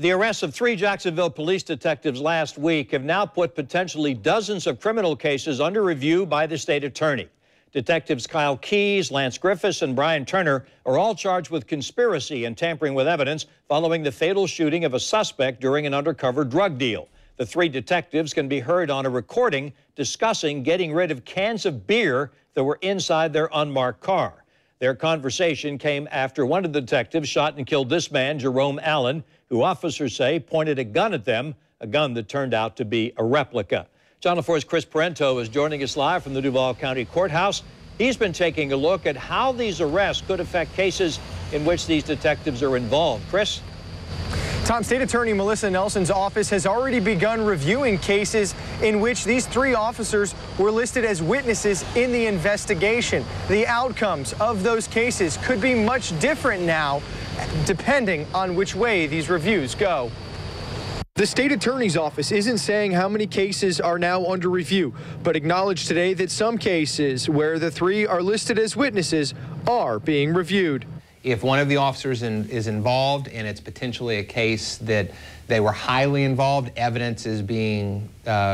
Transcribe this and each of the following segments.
The arrests of 3 Jacksonville police detectives last week have now put potentially dozens of criminal cases under review by the state attorney. Detectives Kyle Keys, Lance Griffiths, and Brian Turner are all charged with conspiracy and tampering with evidence following the fatal shooting of a suspect during an undercover drug deal. The 3 detectives can be heard on a recording discussing getting rid of cans of beer that were inside their unmarked car. Their conversation came after one of the detectives shot and killed this man, Jerome Allen, who officers say pointed a gun at them, a gun that turned out to be a replica. Channel 4's Chris Parento is joining us live from the Duval County Courthouse. He's been taking a look at how these arrests could affect cases in which these detectives are involved. Chris? Tom, State Attorney Melissa Nelson's office has already begun reviewing cases in which these 3 officers were listed as witnesses in the investigation. The outcomes of those cases could be much different now, depending on which way these reviews go. The state attorney's office isn't saying how many cases are now under review, but acknowledged today that some cases where the 3 are listed as witnesses are being reviewed. If one of the officers is involved and it's potentially a case that they were highly involved, evidence is being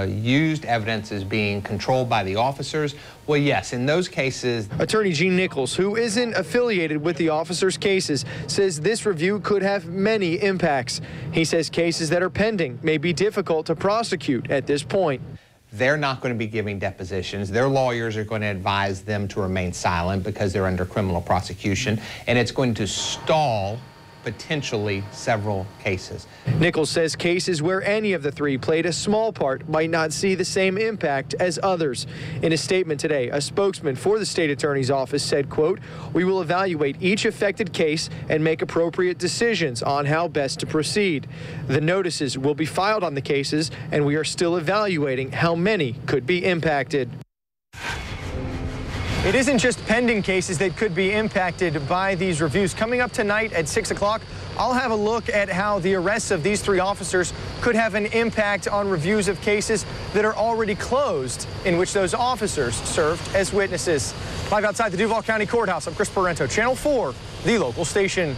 used, evidence is being controlled by the officers, well, yes, in those cases. Attorney Gene Nichols, who isn't affiliated with the officers' cases, says this review could have many impacts. He says cases that are pending may be difficult to prosecute at this point. They're not going to be giving depositions. Their lawyers are going to advise them to remain silent because they're under criminal prosecution, and it's going to stall potentially several cases. Nichols says cases where any of the 3 played a small part might not see the same impact as others. In a statement today, a spokesman for the state attorney's office said, quote, "We will evaluate each affected case and make appropriate decisions on how best to proceed. The notices will be filed on the cases, and we are still evaluating how many could be impacted." It isn't just pending cases that could be impacted by these reviews. Coming up tonight at 6 o'clock, I'll have a look at how the arrests of these 3 officers could have an impact on reviews of cases that are already closed in which those officers served as witnesses. Live outside the Duval County Courthouse, I'm Chris Parento, Channel 4, the local station.